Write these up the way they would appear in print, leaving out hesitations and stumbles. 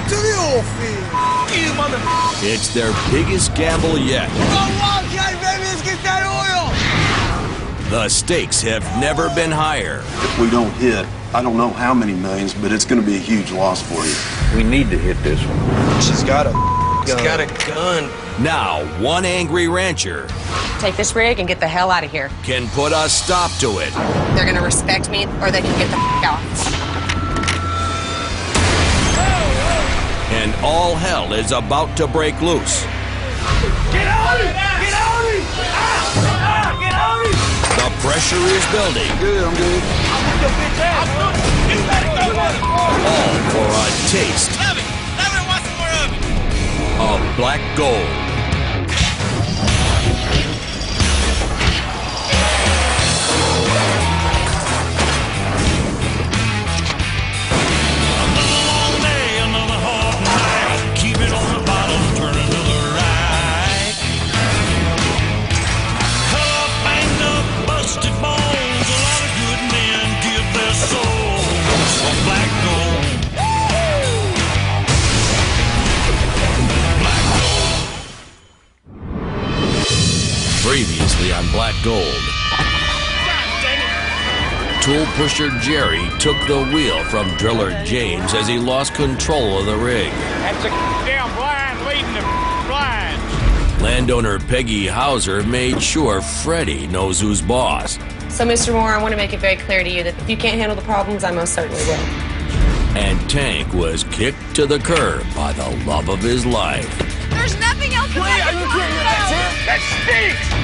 to the oil field. You mother... It's their biggest gamble yet. Go Wildcat, baby, let's get that oil! The stakes have never been higher. If we don't hit, I don't know how many millions, but it's going to be a huge loss for you. We need to hit this one. She's got a gun. She's got a gun. Now, one angry rancher Take this rig and get the hell out of here. can put a stop to it. They're gonna respect me, or they can get the out. And all hell is about to break loose. Get out of it! Get out of it! Get out of it! The pressure is building, Good, I'm good. You let it go, all for a taste Love it! Love it! Want some more of it! of black gold. Another long day, another hard night. Keep it on the bottom, turning to the right. Cut up, banged up, busted bones. A lot of good men give their souls for black gold. Black gold. Previously on Black Gold, tool pusher Jerry took the wheel from driller James as he lost control of the rig. That's a damn blind leading the blinds. Landowner Peggy Hauser made sure Freddie knows who's boss. So, Mr. Moore, I want to make it very clear to you that if you can't handle the problems, I most certainly will. And Tank was kicked to the curb by the love of his life. There's nothing else that I can talk about. That stinks!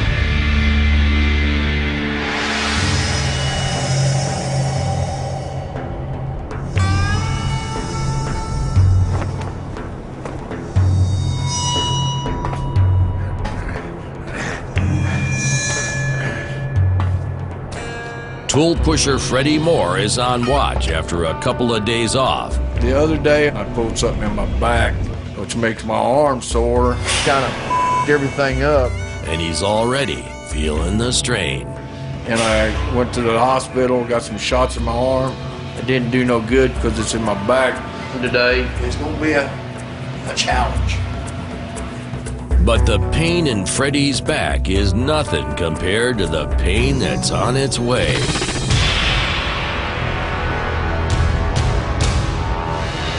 Tool pusher Freddie Moore is on watch after a couple of days off. The other day, I pulled something in my back, which makes my arm sore. Kind of everything up. And he's already feeling the strain. And I went to the hospital, got some shots in my arm. It didn't do no good because it's in my back. Today, it's going to be a challenge. But the pain in Freddie's back is nothing compared to the pain that's on its way.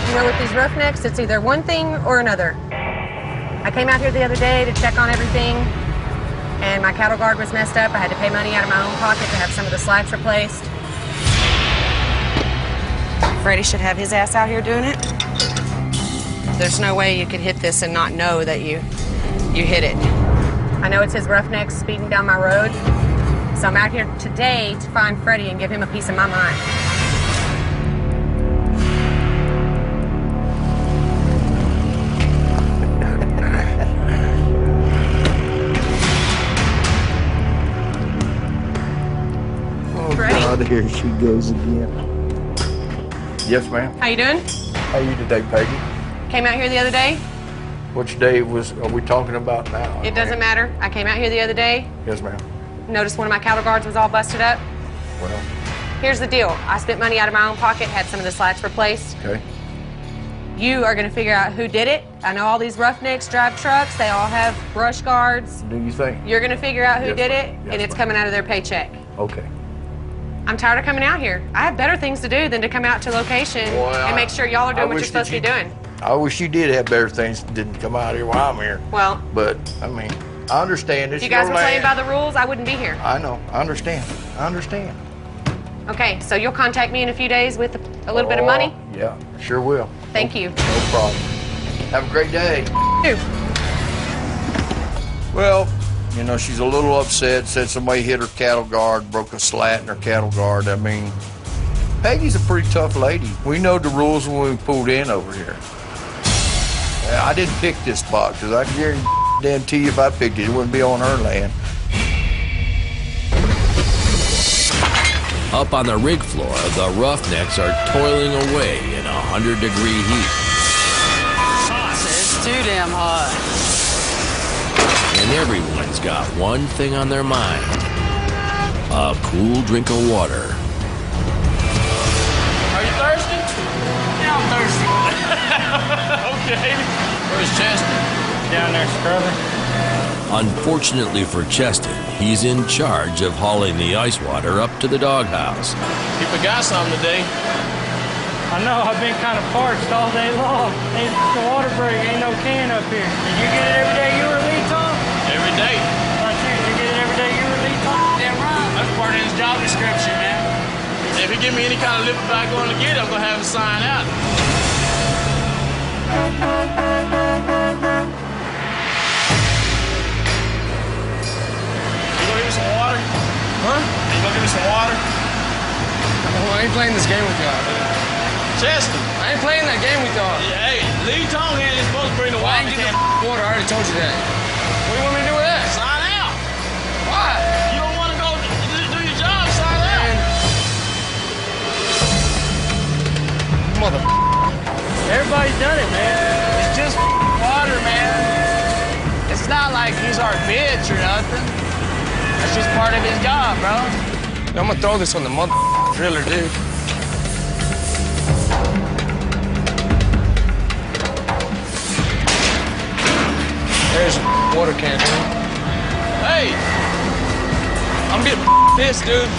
You know, with these roughnecks, it's either one thing or another. I came out here the other day to check on everything, and my cattle guard was messed up. I had to pay money out of my own pocket to have some of the slats replaced. Freddie should have his ass out here doing it. There's no way you could hit this and not know that you hit it. I know it's his roughnecks speeding down my road, so I'm out here today to find Freddie and give him a piece of my mind. God, here she goes again. Yes, ma'am. How you doing? How you today, Peggy? Came out here the other day. Which day are we talking about now? It doesn't matter. I came out here the other day, Yes, ma'am. noticed one of my cattle guards was all busted up. Well, Here's the deal. I spent money out of my own pocket, had some of the slats replaced. okay. You are going to figure out who did it. I know all these roughnecks drive trucks. They all have brush guards. Do you think? You're going to figure out who Yes, did ma'am. it, Yes, and it's ma'am. coming out of their paycheck. Okay. I'm tired of coming out here. I have better things to do than to come out to location Boy, and make sure y'all are doing what you're wish supposed to that be doing. I wish you did have better things that didn't come out here while I'm here. Well, But, I mean, I understand. It's if you guys your were playing land. by the rules, I wouldn't be here. I know. I understand. I understand. Okay, so you'll contact me in a few days with a little bit of money? Oh, yeah, sure will. Thank you. No problem. Have a great day. Ew. Well, you know, she's a little upset, said somebody hit her cattle guard, broke a slat in her cattle guard. I mean, Peggy's a pretty tough lady. We know the rules when we pulled in over here. I didn't pick this spot, because I can guarantee you if I picked it, it wouldn't be on her land. Up on the rig floor, the roughnecks are toiling away in 100-degree heat. It's too damn hot. And everyone's got one thing on their mind. A cool drink of water. Are you thirsty? Yeah, I'm thirsty. brother. Unfortunately for Cheston, he's in charge of hauling the ice water up to the doghouse. You forgot something today. I know, I've been kind of parched all day long. Ain't the water break, ain't no can up here. Did you get it every day you were lead, Tom? Every day. Not you, did you get it every day you were lead, Tom? Damn right. That's part of his job description, man. If he give me any kind of lip about going to get it, I'm going to have him sign out. You gonna give me some water? Huh? You gonna give me some water? Oh, I ain't playing this game with y'all, dude. Cheston. I ain't playing that game with y'all. Yeah, hey, Lee Tonghand is supposed to bring the I water. ain't get the water, I already told you that. What do you want me to do with that? Sign out. Why? You don't want to go do your job, sign out. Mother. Everybody's done it, man. It's just water, man. It's not like he's our bitch or nothing. That's just part of his job, bro. I'm gonna throw this on the mother driller, dude. There's a water can, dude. Hey, I'm getting pissed, dude.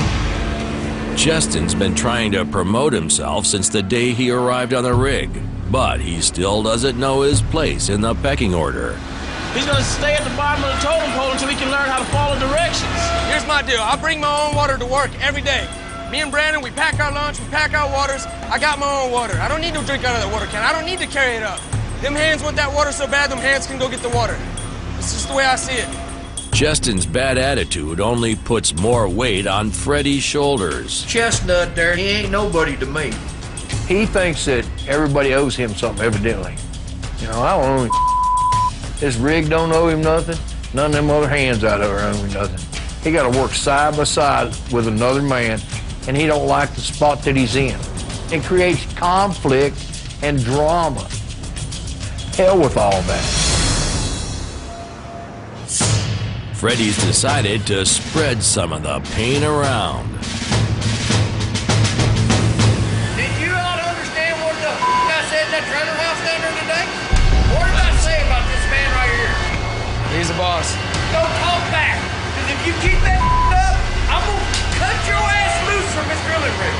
Cheston's been trying to promote himself since the day he arrived on the rig, but he still doesn't know his place in the pecking order. He's gonna stay at the bottom of the totem pole until he can learn how to follow directions. Here's my deal. I bring my own water to work every day. Me and Brandon, we pack our lunch, we pack our waters. I got my own water. I don't need to drink out of that water can. I don't need to carry it up. Them hands want that water so bad, them hands can go get the water. It's just the way I see it. Cheston's bad attitude only puts more weight on Freddie's shoulders. Chestnut there, he ain't nobody to me. He thinks that everybody owes him something, evidently. You know, I don't owe him. This rig don't owe him nothing. None of them other hands out there owe him nothing. He got to work side by side with another man, and he don't like the spot that he's in. It creates conflict and drama. Hell with all that. Freddie's decided to spread some of the pain around. Did you all understand what the I said in that trailer house down there today? What did I say about this man right here? He's the boss. Don't talk back, because if you keep that up, I'm going to cut your ass loose from this drilling rig.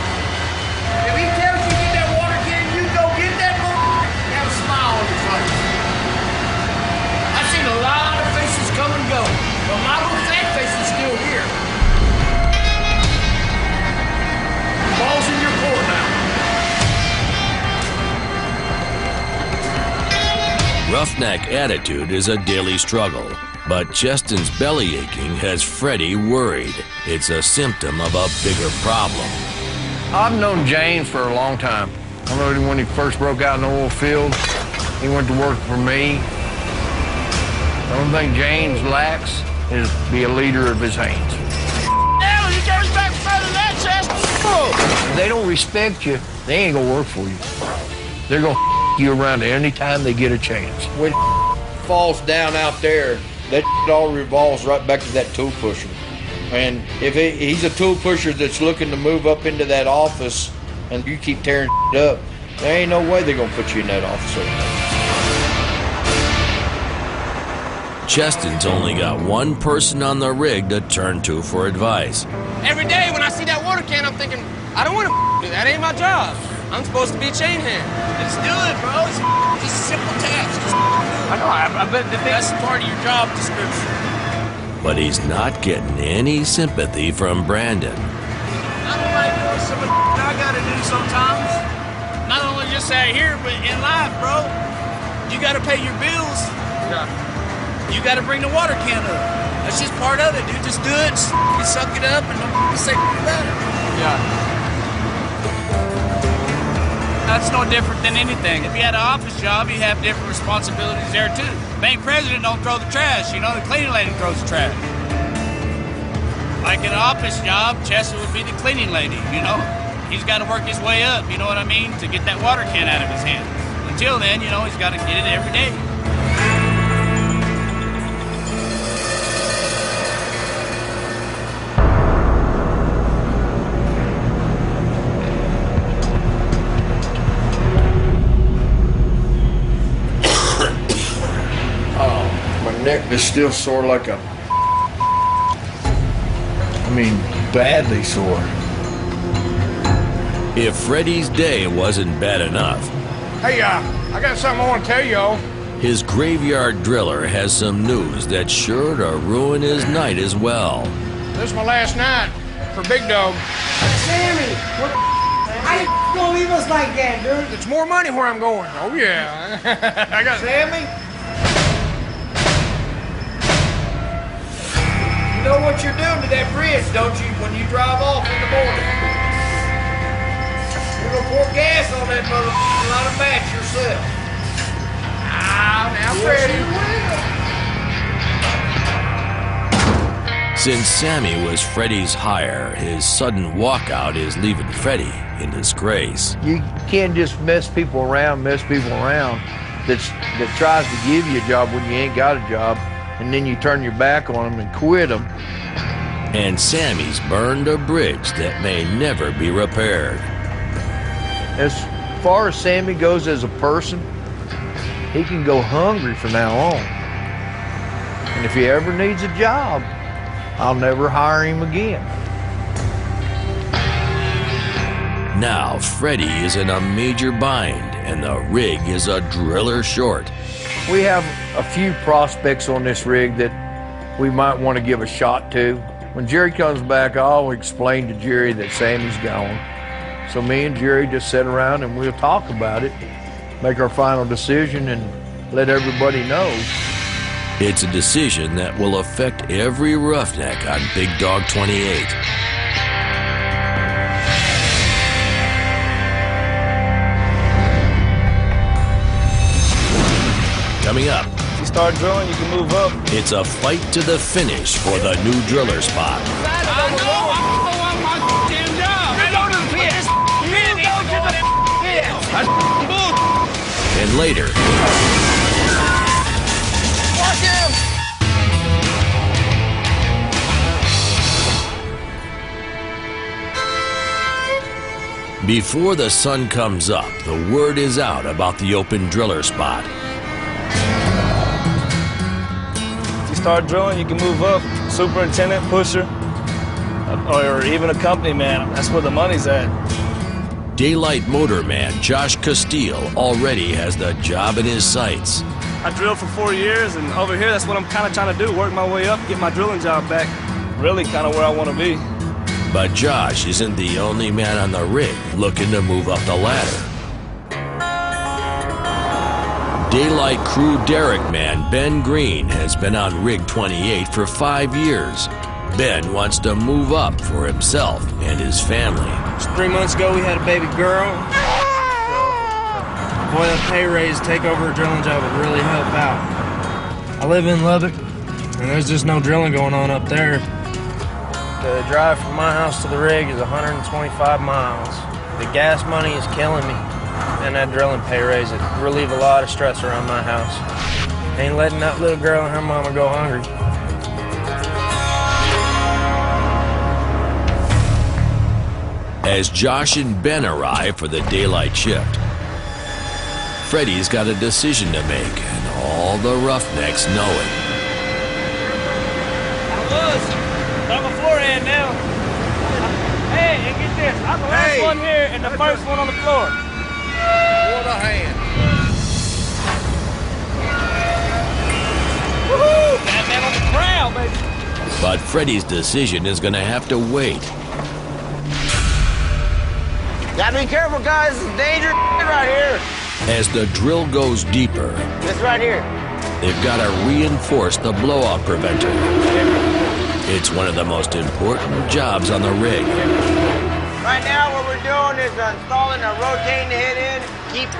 If he tells you to get that water can, you go get that motherfucker and have a smile on your face. I've seen a lot of faces come and go, but my little fat face is still here. Ball's in your court now. Roughneck attitude is a daily struggle, but Cheston's belly aching has Freddie worried. It's a symptom of a bigger problem. I've known James for a long time. I know him when he first broke out in the oil field. He went to work for me. The only thing James lacks is be a leader of his hands. Damn, you can't respect further than that, Cheston. If they don't respect you, they ain't gonna work for you. They're gonna you around any time they get a chance. When falls down out there, that all revolves right back to that tool pusher. And if he's a tool pusher that's looking to move up into that office and you keep tearing up, there ain't no way they're gonna put you in that office. Cheston's only got one person on the rig to turn to for advice. Every day when I see that water can, I'm thinking, I don't want to do that. Ain't my job. I'm supposed to be a chain hand. Just do it, bro. It's just a simple task. Just I know, I bet that's part of your job description. But he's not getting any sympathy from Brandon. I don't like doing some of the I gotta do sometimes. Not only just out here, but in life, bro. You gotta pay your bills. Yeah. You gotta bring the water can up. That's just part of it, dude. Just do it, you suck it up, and don't say about it. Yeah. That's no different than anything. If you had an office job, you have different responsibilities there too. Bank president don't throw the trash, you know, the cleaning lady throws the trash. Like in an office job, Chester would be the cleaning lady, you know? He's got to work his way up, you know what I mean, to get that water can out of his hand. Until then, you know, he's got to get it every day. neck is still sore like a, badly sore. If Freddie's day wasn't bad enough, Hey, I got something I want to tell y'all. his graveyard driller has some news that's sure to ruin his night as well. This is my last night for Big Dog. Sammy, what the how you gonna leave us like that, dude? It's more money where I'm going. Oh, yeah. I got Sammy? You know what you're doing to that bridge, don't you, when you drive off in the morning? You're gonna pour gas on that motherfucker and light a match yourself. Now, Freddie. Since Sammy was Freddie's hire, his sudden walkout is leaving Freddie in disgrace. You can't just mess people around that tries to give you a job when you ain't got a job, and then you turn your back on them and quit them. And Sammy's burned a bridge that may never be repaired. As far as Sammy goes as a person, he can go hungry from now on. And if he ever needs a job, I'll never hire him again. Now Freddie is in a major bind, and the rig is a driller short. We have a few prospects on this rig that we might want to give a shot to. When Jerry comes back, I'll explain to Jerry that Sammy's gone. So me and Jerry just sit around and we'll talk about it, make our final decision, and let everybody know. It's a decision that will affect every roughneck on Big Dog 28. Coming up, If you start drilling, you can move up. it's a fight to the finish for the new driller spot. I know, I'm my damn job. Go to the pit. You go to the pit. That's bull. And later, Watch him. before the sun comes up, the word is out about the open driller spot. If you start drilling, you can move up. Superintendent, pusher, or even a company man. That's where the money's at. Daylight motorman Josh Castile already has the job in his sights. I drilled for 4 years, and over here, that's what I'm kind of trying to do, work my way up, get my drilling job back. Really kind of where I want to be. But Josh isn't the only man on the rig looking to move up the ladder. Daylight crew derrick man Ben Green has been on Rig 28 for 5 years. Ben wants to move up for himself and his family. Just 3 months ago, we had a baby girl. Boy, that pay raise, take over a drilling job would really help out. I live in Lubbock, and there's just no drilling going on up there. The drive from my house to the rig is 125 miles. The gas money is killing me, and that drilling pay raise it relieve a lot of stress around my house. Ain't letting that little girl and her mama go hungry. As Josh and Ben arrive for the daylight shift, Freddie's got a decision to make, and all the roughnecks know it. I'm a floor hand now. Hey, and get this. I'm the last one here and the first one on the floor. What a hand. Woohoo! Got that on the ground, baby. But Freddie's decision is going to have to wait. Gotta be careful, guys. This is dangerous right here. As the drill goes deeper, This right here. they've got to reinforce the blowout preventer. It's one of the most important jobs on the rig. Right now, what we're doing is installing a rotating head in, keep,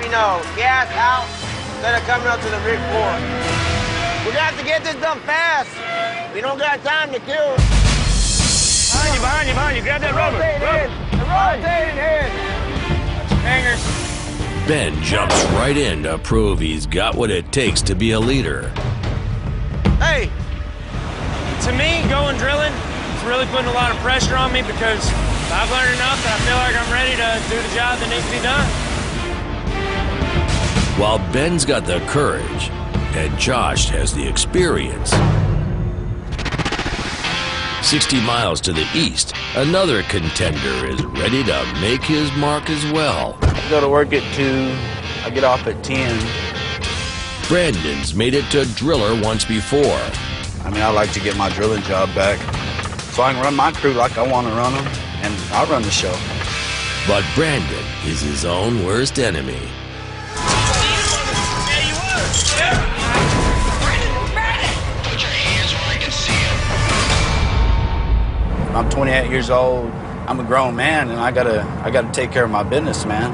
gas out instead of coming up to the rig floor. We're gonna have to get this done fast. We don't got time to kill. Behind you. Grab that rubber. The rotating head. Hangers. Ben jumps right in to prove he's got what it takes to be a leader. Hey, to me, going drilling is really putting a lot of pressure on me because I've learned enough that I feel like I'm ready to do the job that needs to be done. While Ben's got the courage and Josh has the experience. 60 miles to the east, another contender is ready to make his mark as well. I go to work at 2, I get off at 10. Brandon's made it to driller once before. I mean, I like to get my drilling job back so I can run my crew like I want to run them, and I'll run the show. But Brandon is his own worst enemy. I'm 28 years old. I'm a grown man, and I gotta take care of my business, man.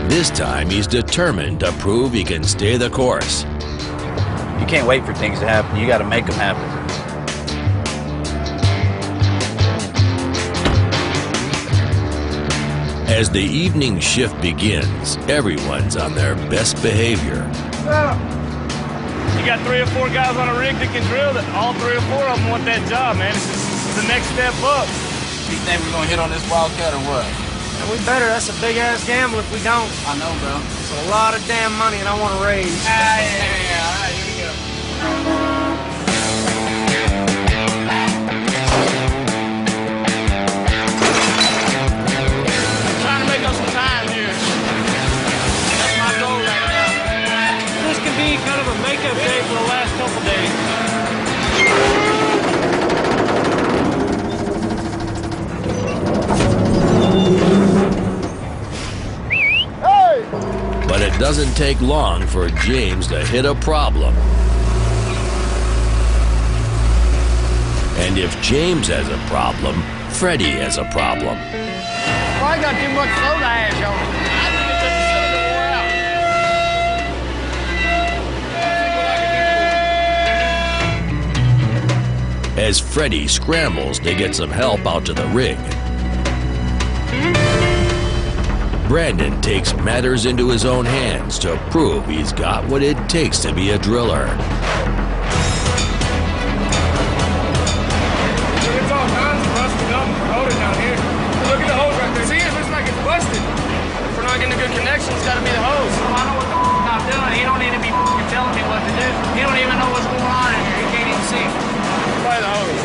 This time, he's determined to prove he can stay the course. You can't wait for things to happen. You got to make them happen. As the evening shift begins, everyone's on their best behavior. You got 3 or 4 guys on a rig that can drill that. All 3 or 4 of them want that job, man. It's the next step up. You think we're gonna hit on this Wildcat or what? And we better. That's a big-ass gamble if we don't. I know, bro. It's a lot of damn money, and I want to raise. Yeah. All right, here we go. Trying to make up some time here. That's my goal right now. This could be kind of a makeup day for the last couple days. But it doesn't take long for James to hit a problem. And if James has a problem, Freddie has a problem. Well, I got too much soda ash on it. I think it's just the cylinder wore out. As Freddie scrambles to get some help out to the rig, Brandon takes matters into his own hands to prove he's got what it takes to be a driller. It's all kinds of rusted up motor down here. Look at the hose right there. See, it looks like it's busted. If we're not getting a good connection, it's got to be the hose. I know what the I'm doing. He don't need to be telling me what to do. He don't even know what's going on in here. He can't even see. Probably the hose.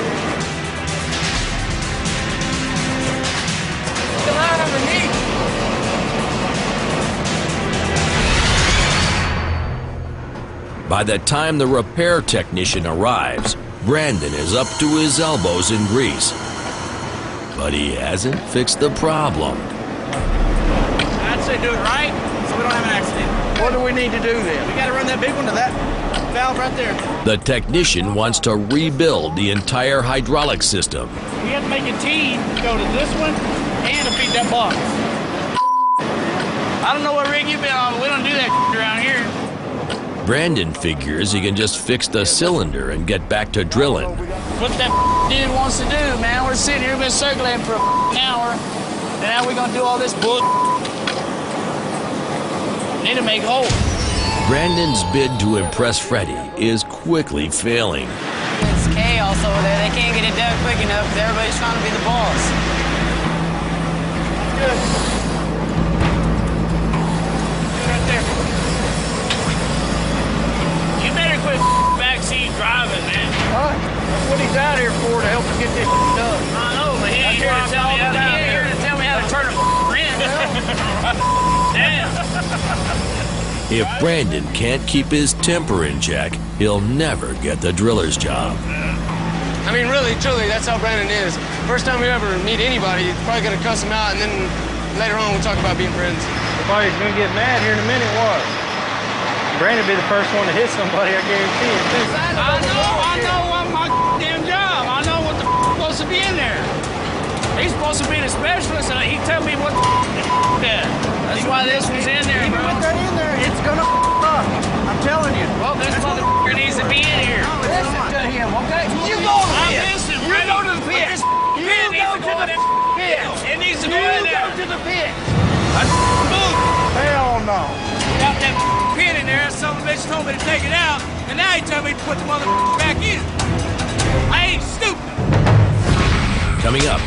The line underneath. By the time the repair technician arrives, Brandon is up to his elbows in grease. But he hasn't fixed the problem. I'd say do it right so we don't have an accident. What do we need to do then? We got to run that big one to that valve right there. The technician wants to rebuild the entire hydraulic system. We have to make a T go to this one and to feed that box. I don't know what rig you've been on, but we don't do that around here. Brandon figures he can just fix the cylinder and get back to drilling. What that dude wants to do, man. We're sitting here, been circulating for an hour, and now we're gonna do all this bull. Need to make holes. Brandon's bid to impress Freddie is quickly failing. It's chaos over there. They can't get it done quick enough because everybody's trying to be the boss. Good. Right there. You better quit backseat driving, man. What? That's what he's out here for, to help us get this done. I know, but he ain't here to tell me how to turn a wrench. Damn. If Brandon can't keep his temper in check, he'll never get the driller's job. I mean, really, truly, that's how Brandon is. First time you ever meet anybody, you're probably going to cuss him out, and then later on we'll talk about being friends. Somebody's going to get mad here in a minute, what? Brandon will be the first one to hit somebody, I guarantee it, too. I know what my damn job. I know what the supposed to be in there. He's supposed to be the specialist, and he tell me what that. That's why this one's in there, bro. Put that in there, it's gonna up. I'm telling you. Well, this motherfucker needs to be in here. Listen to him, okay? You go to the pit. You go to the pit. You go to the pit. It needs to go in there. You go to the pit. Move. Hell no. Got that pin in there. Some bitch told me to take it out, and now he told me to put the motherfucker back in. I ain't stupid. Coming up,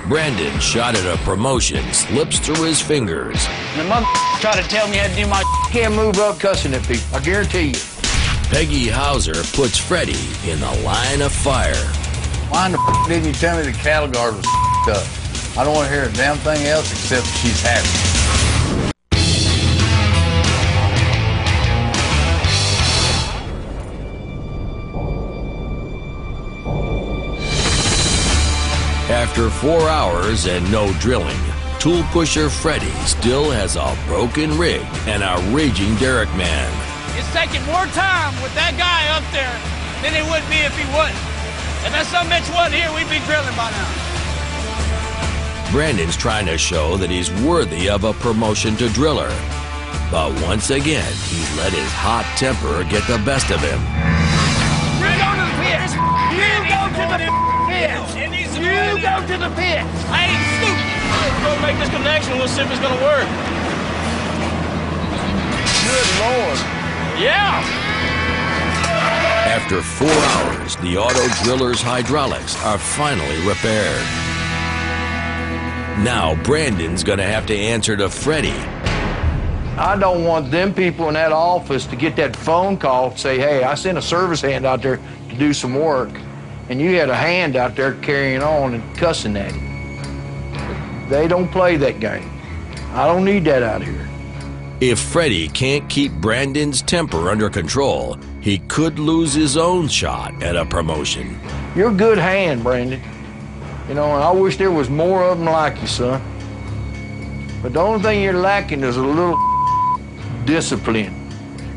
Brandon's shot at a promotion slips through his fingers. And the mother tried to tell me how to do my Can't move up cussing at people, I guarantee you. Peggy Hauser puts Freddie in the line of fire. Why in the didn't you tell me the cattle guard was up? I don't want to hear a damn thing else except she's happy. After 4 hours and no drilling, tool pusher Freddie still has a broken rig and a raging Derrick man. It's taking more time with that guy up there than it would be if he wasn't. If that son bitch wasn't here, we'd be drilling by now. Brandon's trying to show that he's worthy of a promotion to driller. But once again, he's let his hot temper get the best of him. You go to the pits! You go to the pits! You go to the pits! I ain't stupid. Let's go make this connection. We'll see if it's gonna work. Good Lord. Yeah. After 4 hours, the auto driller's hydraulics are finally repaired. Now Brandon's gonna have to answer to Freddie. I don't want them people in that office to get that phone call and say, hey, I sent a service hand out there to do some work, and you had a hand out there carrying on and cussing at him. They don't play that game. I don't need that out here. If Freddie can't keep Brandon's temper under control, he could lose his own shot at a promotion. You're a good hand, Brandon. You know, and I wish there was more of them like you, son. But the only thing you're lacking is a little discipline.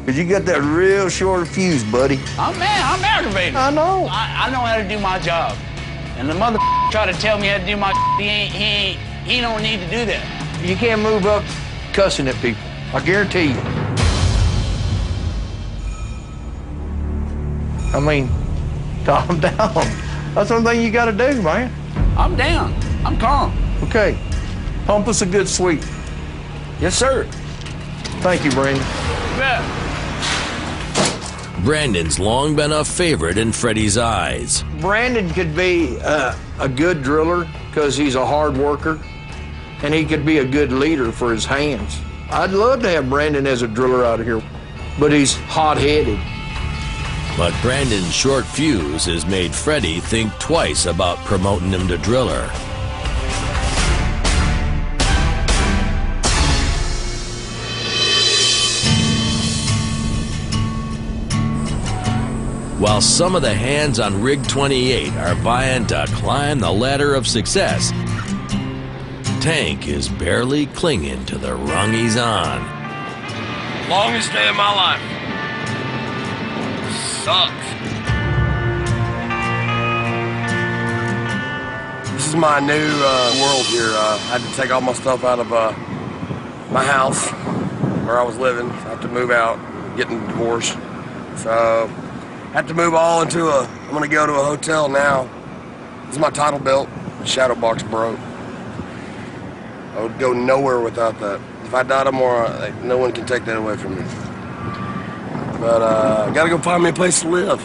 Because you got that real short fuse, buddy. I'm aggravated. I know. I know how to do my job. And the mother try to tell me how to do my he don't need to do that. You can't move up cussing at people. I guarantee you. I mean, calm down. That's the only thing you got to do, man. I'm down. I'm calm. Okay. Pump us a good sweep. Yes, sir. Thank you, Brandon. Yeah. Brandon's long been a favorite in Freddie's eyes. Brandon could be a good driller because he's a hard worker, and he could be a good leader for his hands. I'd love to have Brandon as a driller out here, but he's hot-headed. But Brandon's short fuse has made Freddie think twice about promoting him to driller. While some of the hands on Rig 28 are vying to climb the ladder of success, Tank is barely clinging to the rung he's on. Longest day of my life. Sucks. This is my new world here. I had to take all my stuff out of my house where I was living. I have to move out, getting divorced. So I have to move all into I'm gonna go to a hotel now. This is my title belt. Shadow box broke. I would go nowhere without that. If I die tomorrow, no one can take that away from me. But I gotta go find me a place to live.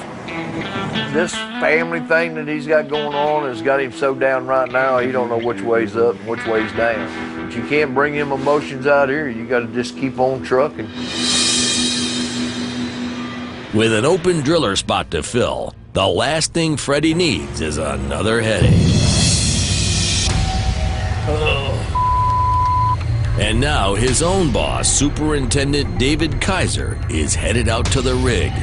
This family thing that he's got going on has got him so down right now, he don't know which way's up and which way's down. But you can't bring him emotions out here. You gotta just keep on trucking. With an open driller spot to fill, the last thing Freddie needs is another headache. And now his own boss, Superintendent David Kaiser, is headed out to the rig.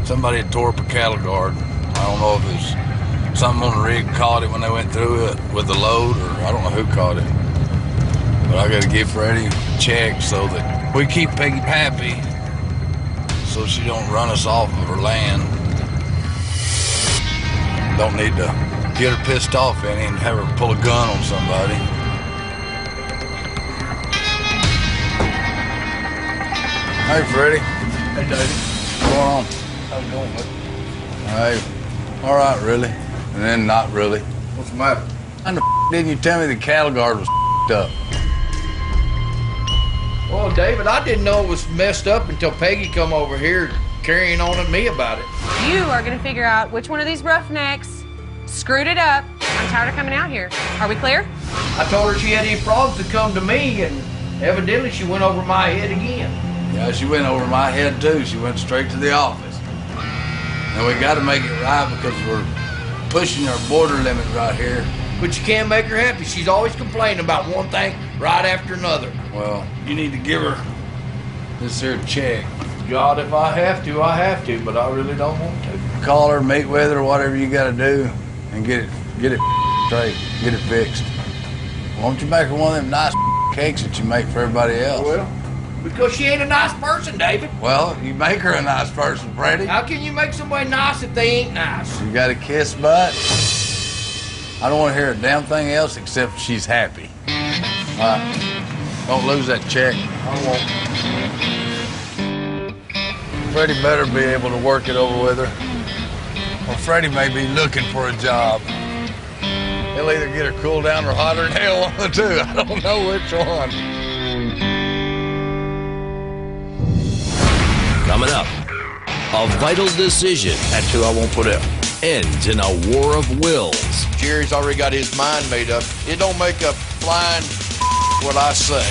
Somebody had tore up a cattle guard. I don't know if it was something on the rig caught it when they went through it with the load, or I don't know who caught it. But I gotta give Freddie a check so that we keep Peggy happy so she don't run us off of her land. Don't need to get her pissed off any and have her pull a gun on somebody. Hey, Freddie. Hey, David. What's going on? How's it going, bud? Hey, all right, really, and then not really. What's the matter? How the didn't you tell me the cattle guard was up? Well, David, I didn't know it was messed up until Peggy come over here carrying on at me about it. You are going to figure out which one of these roughnecks screwed it up. I'm tired of coming out here. Are we clear? I told her she had any problems to come to me, and evidently she went over my head again. Yeah, she went over my head too. She went straight to the office. And we got to make it right because we're pushing our border limit right here. But you can't make her happy. She's always complaining about one thing right after another. Well, you need to give her this here check. God, if I have to, I have to, but I really don't want to. Call her, meet with her, whatever you got to do, and get it straight, get it fixed. Why don't you make her one of them nice cakes that you make for everybody else? Well, because she ain't a nice person, David. Well, you make her a nice person, Freddie. How can you make somebody nice if they ain't nice? You got to kiss butt. I don't want to hear a damn thing else except she's happy. Don't lose that check. I won't. Freddie better be able to work it over with her. Or Freddie may be looking for a job. He'll either get her cool down or hotter than hell, one of the two. I don't know which one. Coming up, a vital decision. That's who I won't put out. Ends in a war of wills. Jerry's already got his mind made up. It don't make a flying what I say.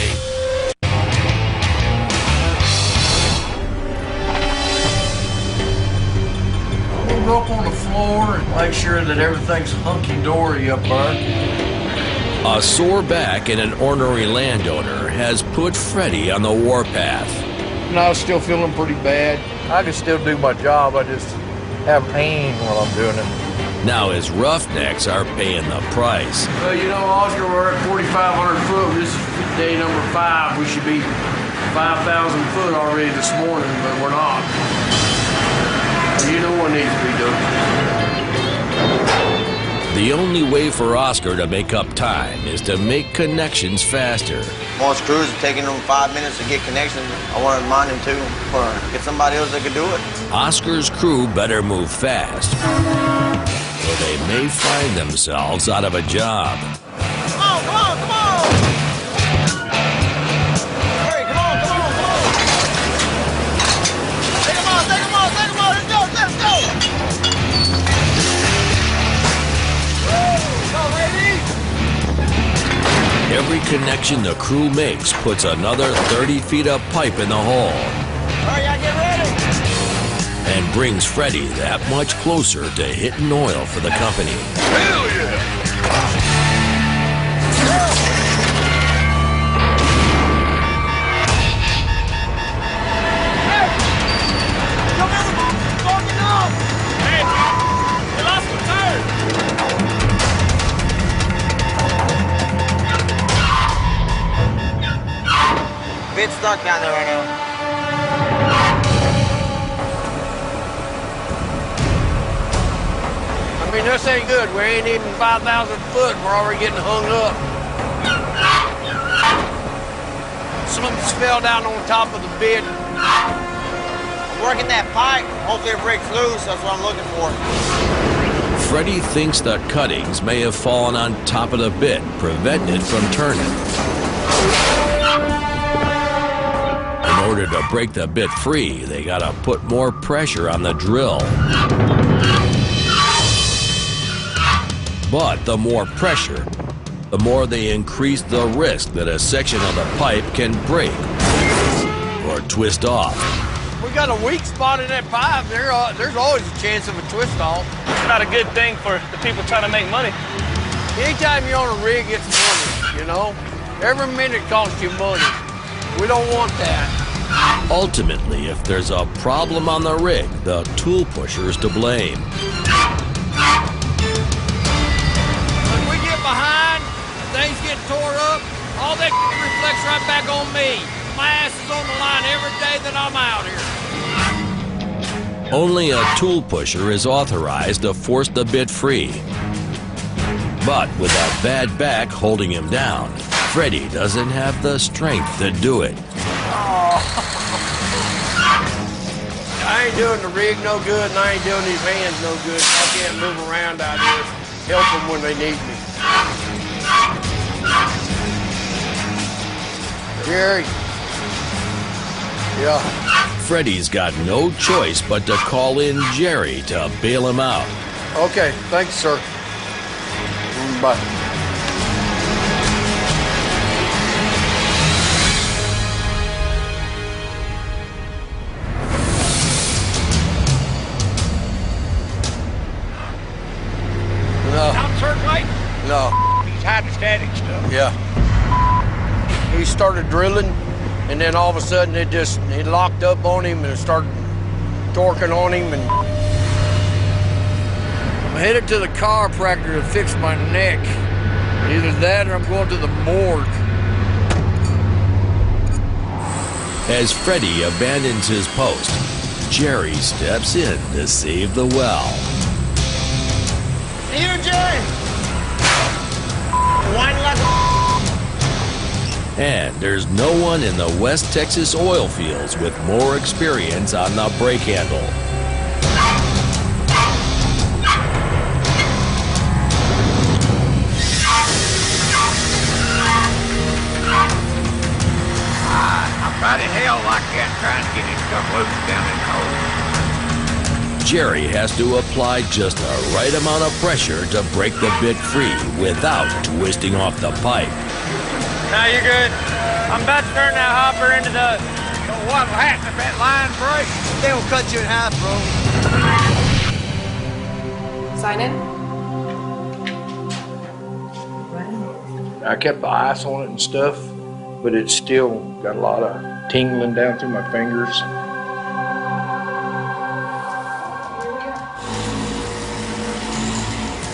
We'll up on the floor and make sure that everything's hunky-dory up there. A sore back and an ornery landowner has put Freddie on the warpath. And I was still feeling pretty bad. I could still do my job. I just have pain while I'm doing it. Now his roughnecks are paying the price. Well, you know, Oscar, we're at 4,500 foot. This is day number 5. We should be 5,000 foot already this morning, but we're not. You know what needs to be done. The only way for Oscar to make up time is to make connections faster. Most crews are taking them 5 minutes to get connections. I want to remind them too, or get somebody else that can do it. Oscar's crew better move fast, or they may find themselves out of a job. Come on, come on, come on! Hurry, come on, come on, come on! Take them on, take them on, take them on! Let's go, let's go! Go, ladies! Every connection the crew makes puts another 30 feet of pipe in the hole. Hurry, I get ready! And brings Freddie that much closer to hitting oil for the company. Hell yeah! Bit's stuck down there right now. I mean, this ain't good. We ain't even 5,000 foot. We're already getting hung up. Something just fell down on top of the bit. I'm working that pipe. Hopefully it breaks loose. That's what I'm looking for. Freddie thinks the cuttings may have fallen on top of the bit, preventing it from turning. In order to break the bit free, they gotta put more pressure on the drill. But the more pressure, the more they increase the risk that a section of the pipe can break or twist off. We got a weak spot in that pipe. There's always a chance of a twist off. It's not a good thing for the people trying to make money. Anytime you're on a rig, it's money, you know? Every minute costs you money. We don't want that. Ultimately, if there's a problem on the rig, the tool pusher's to blame. When we get behind, things get tore up, all that reflects right back on me. My ass is on the line every day that I'm out here. Only a tool pusher is authorized to force the bit free. But with a bad back holding him down, Freddie doesn't have the strength to do it. I ain't doing the rig no good, and I ain't doing these hands no good. I can't move around out here. Help them when they need me. Jerry. Yeah. Freddie's got no choice but to call in Jerry to bail him out. Okay, thanks, sir. Bye. Yeah. He started drilling, and then all of a sudden it locked up on him and started torquing on him. And I'm headed to the chiropractor to fix my neck. Either that or I'm going to the morgue. As Freddie abandons his post, Jerry steps in to save the well. You, Jerry! Whining like a... And there's no one in the West Texas oil fields with more experience on the brake handle. I'm about to hell like that trying to get it stuff loose down in the hole. Jerry has to apply just the right amount of pressure to break the bit free without twisting off the pipe. Now you're good. I'm about to turn that hopper into the... What will happen if that line breaks? They will cut you in half, bro. Sign in. I kept the ice on it and stuff, but it's still got a lot of tingling down through my fingers.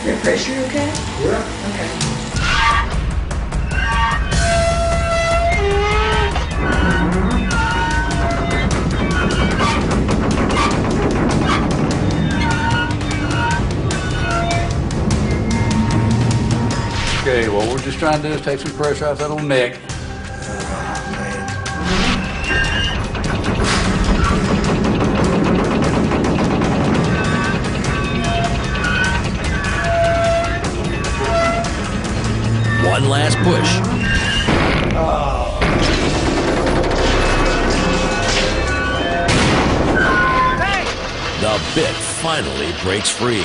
Your pressure okay? Yeah. Okay. Okay, what we're just trying to do is take some pressure off that old neck. One last push. The bit finally breaks free.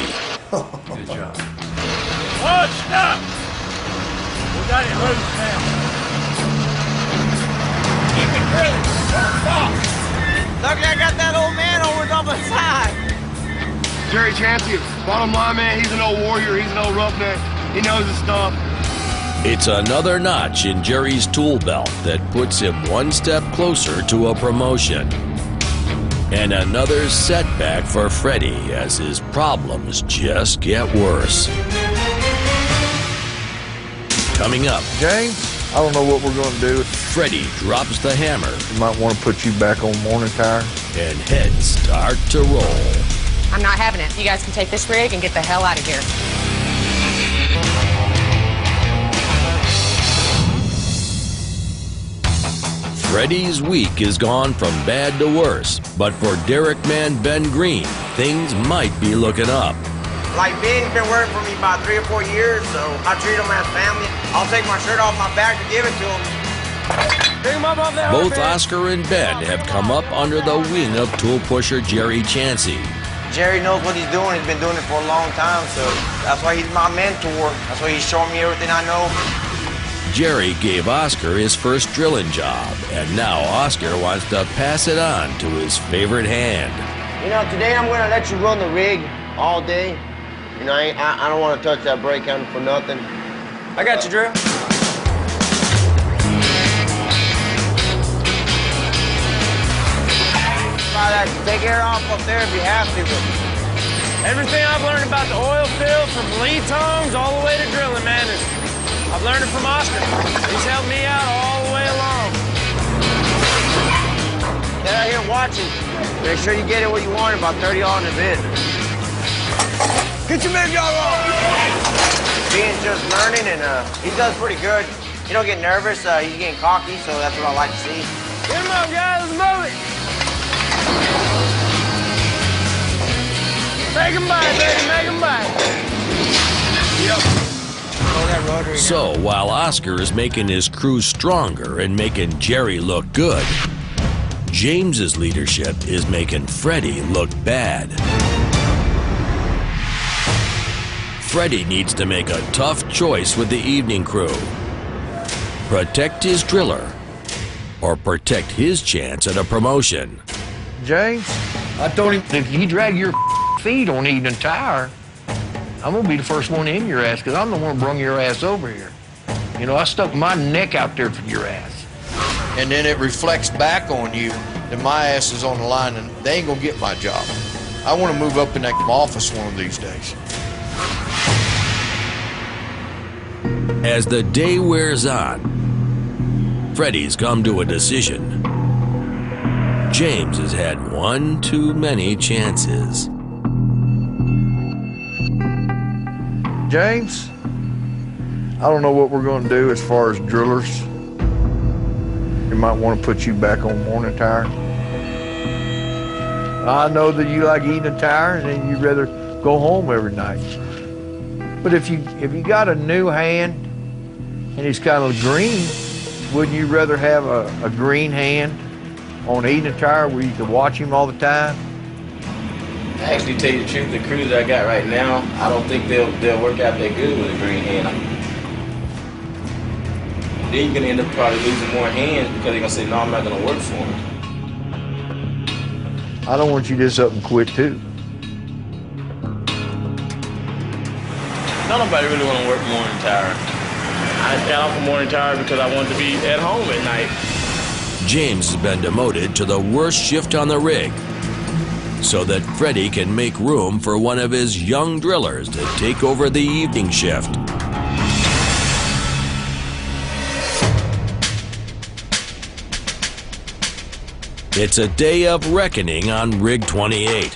Good job. Oh, stop! We got it loose now. Keep it drilling. Don't stop. Look, I got that old man over on the side. Jerry Chancey, bottom line, man, he's an old warrior. He's an old roughneck. He knows his stuff. It's another notch in Jerry's tool belt that puts him one step closer to a promotion. And another setback for Freddie as his problems just get worse. Coming up, James, I don't know what we're going to do. Freddie drops the hammer. You might want to put you back on morning tire. And heads start to roll. I'm not having it. You guys can take this rig and get the hell out of here. Freddie's week is gone from bad to worse, but for Derek Man Ben Green, things might be looking up. Like, Ben's been working for me about 3 or 4 years, so I treat him as family. I'll take my shirt off my back to give it to him. Pick him up off that Both Oscar and Ben have come up under the wing of tool pusher Jerry Chancey. Jerry knows what he's doing. He's been doing it for a long time, so that's why he's my mentor. That's why he's showing me everything I know. Jerry gave Oscar his first drilling job, and now Oscar wants to pass it on to his favorite hand. You know, today I'm going to let you run the rig all day. You know, I don't want to touch that brake handle for nothing. I got you, Drew. Try that. Take air off up there if you have to, but... Everything I've learned about the oil field, from lead tongs all the way to drilling, man, I've learned it from Oscar. He's helped me out all the way along. Get out here and watch it. Make sure you get it what you want, about 30 on the bit. Get your big dog on! Being just learning, and he does pretty good. He don't get nervous, he's getting cocky, so that's what I like to see. Get him up, guys, let's move it! Make him bite, baby, make him bite! Yep. So, while Oscar is making his crew stronger and making Jerry look good, James's leadership is making Freddie look bad. Freddie needs to make a tough choice with the evening crew. Protect his driller, or protect his chance at a promotion. James, I told him, if you drag your feet on eating tire, I'm going to be the first one in your ass, because I'm the one who brung your ass over here. You know, I stuck my neck out there for your ass. And then it reflects back on you that my ass is on the line and they ain't gonna get my job. I want to move up in that office one of these days. As the day wears on, Freddie's come to a decision. James has had one too many chances. James, I don't know what we're going to do as far as drillers. You might want to put you back on morning tire. I know that you like eating a tire and you'd rather go home every night. But if you got a new hand and he's kind of green, wouldn't you rather have a green hand on eating a tire where you can watch him all the time? Actually, tell you the truth, the crews I got right now, I don't think they'll work out that good with a green hand. Then you're gonna end up probably losing more hands because they're gonna say, no, I'm not gonna work for them. I don't want you just up and quit too. Not nobody really want to work morning tire. I got off a morning tire because I wanted to be at home at night. James has been demoted to the worst shift on the rig so that Freddie can make room for one of his young drillers to take over the evening shift. It's a day of reckoning on Rig 28.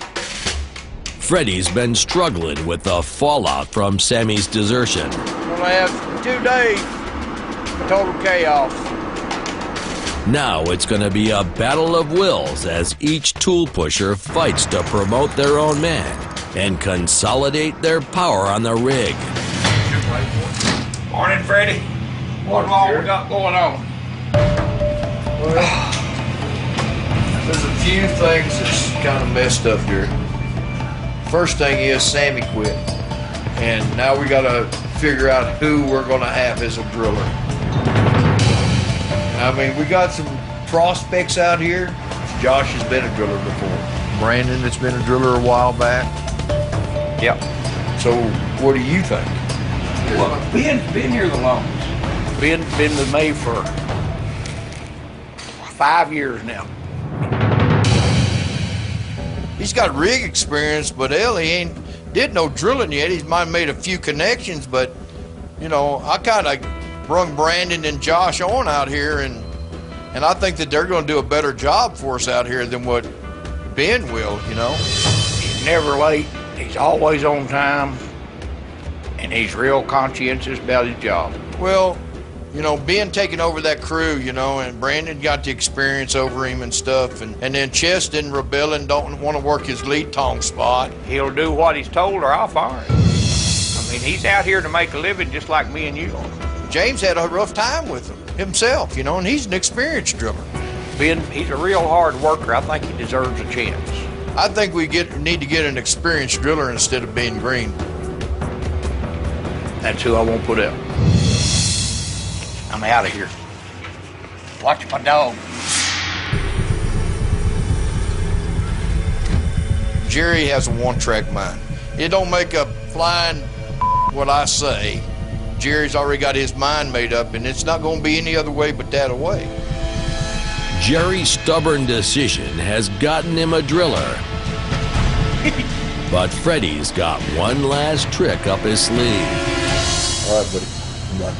Freddie's been struggling with the fallout from Sammy's desertion. We're gonna have 2 days of total chaos. Now it's going to be a battle of wills as each tool pusher fights to promote their own man and consolidate their power on the rig. Morning, Freddie. What all we got going on? Well, there's a few things that's kind of messed up here. First thing is Sammy quit. And now we got to figure out who we're going to have as a driller. I mean, we got some prospects out here. Josh has been a driller before. Brandon has been a driller a while back. Yep. So what do you think? Well, Ben's been here the longest. Ben's been with me for 5 years now. He's got rig experience, but hell, he ain't did no drilling yet. He's might have made a few connections, but you know, I kind of brung Brandon and Josh on out here, and I think that they're going to do a better job for us out here than what Ben will, you know. He's never late. He's always on time, and he's real conscientious about his job. Well, you know, Ben taking over that crew, you know, and Brandon got the experience over him and stuff, and then Cheston rebelling, don't want to work his lead tong spot. He'll do what he's told or I'll fire him. I mean, he's out here to make a living just like me and you are. James had a rough time with him himself, you know, and he's an experienced driller. Ben, he's a real hard worker. I think he deserves a chance. I think we need to get an experienced driller instead of Ben Green. That's who I won't put out. I'm out of here. Watch my dog. Jerry has a one-track mind. It don't make a flying what I say. Jerry's already got his mind made up, and it's not going to be any other way but that way. Jerry's stubborn decision has gotten him a driller. But Freddie's got one last trick up his sleeve. All right, buddy. Come on.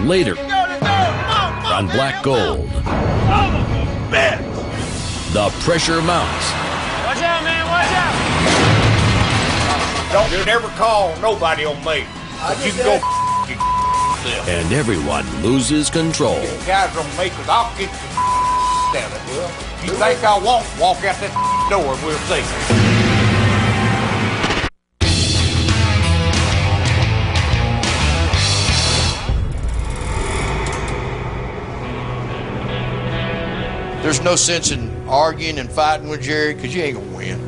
Later on Black Gold, the pressure mounts. Watch out, man, watch out! Don't never call nobody on me. You can go yourself. And everyone loses control. You guys on me, because I'll get you down it, will. You think I won't walk out that door and we'll see. There's no sense in arguing and fighting with Jerry because you ain't gonna win.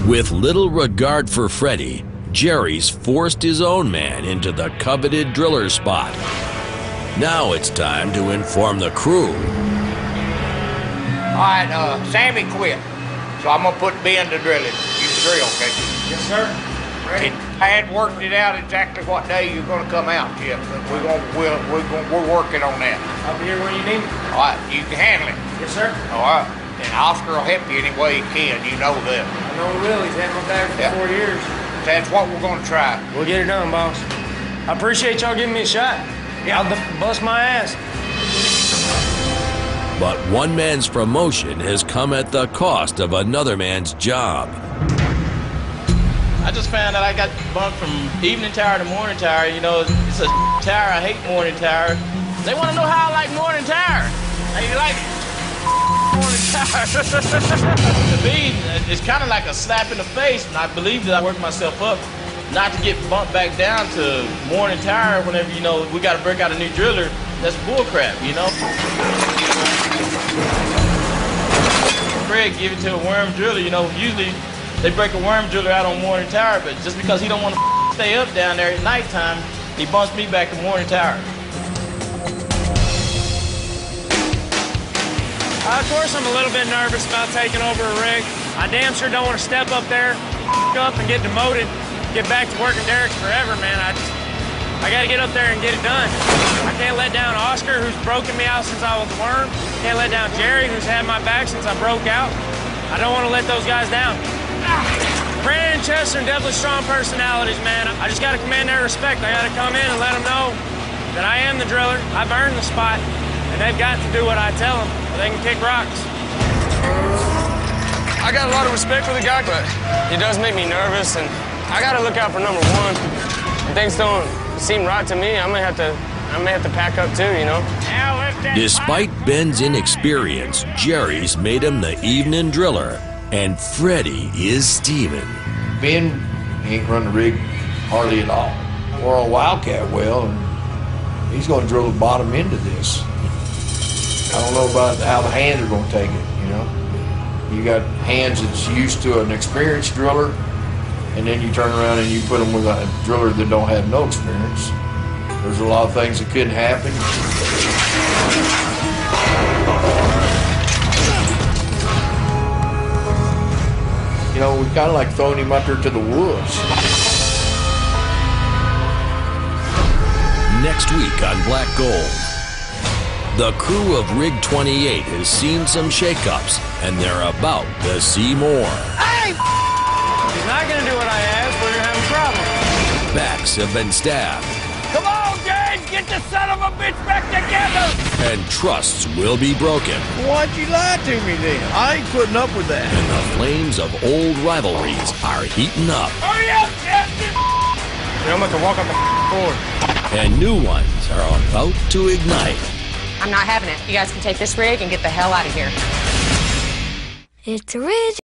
With little regard for Freddie, Jerry's forced his own man into the coveted driller spot. Now it's time to inform the crew. All right, Sammy quit. So I'm gonna put Ben to drilling. You drill, okay? Yes, sir. Ready? I hadn't worked it out exactly what day you're gonna come out yet, but we're working on that. I'll be here when you need me. All right, you can handle it. Yes, sir. All right. And Oscar will help you any way he can. You know that. I know he will. He's had my back for 4 years. That's what we're gonna try. We'll get it done, boss. I appreciate y'all giving me a shot. I'll bust my ass. But one man's promotion has come at the cost of another man's job. I just found out I got bumped from evening tower to morning tower. You know, it's a tower. I hate morning tower. They want to know how I like morning tower. How you like morning tower? To me, it's kind of like a slap in the face, and I believe that I worked myself up not to get bumped back down to morning tower whenever, you know, we got to break out a new driller. That's bullcrap, you know? Craig give it to a worm driller, you know, usually they break a worm driller out on morning tower, but just because he don't want to stay up down there at nighttime, he bumps me back to morning tower. Of course, I'm a little bit nervous about taking over a rig. I damn sure don't want to step up there, up and get demoted, get back to working derricks forever, man. I got to get up there and get it done. I can't let down Oscar, who's broken me out since I was a worm. Can't let down Jerry, who's had my back since I broke out. I don't want to let those guys down. Brandon and Chester are definitely strong personalities, man. I just got to command their respect. I got to come in and let them know that I am the driller. I've earned the spot, and they've got to do what I tell them, or they can kick rocks. I got a lot of respect for the guy, but he does make me nervous, and I got to look out for number one. If things don't seem right to me, I may have to pack up too, you know? Despite Ben's inexperience, Jerry's made him the evening driller, and Freddie is Steven. Ben ain't run the rig hardly at all. We're on Wildcat well, and he's going to drill the bottom end of this. I don't know about how the hands are going to take it, you know? You got hands that's used to an experienced driller, and then you turn around and you put them with a driller that don't have no experience. There's a lot of things that couldn't happen. You know, we kind of like throwing him out there to the woods. Next week on Black Gold, the crew of Rig 28 has seen some shakeups, and they're about to see more. Hey! He's not gonna do what I asked, we're gonna have a problem. Backs have been stabbed. Come on, James, get the son of a bitch back together! And trusts will be broken. Why'd you lie to me then? I ain't putting up with that. And the flames of old rivalries are heating up. Hurry up, Captain! I'm about to walk up the board. And new ones are about to ignite. I'm not having it. You guys can take this rig and get the hell out of here. It's original.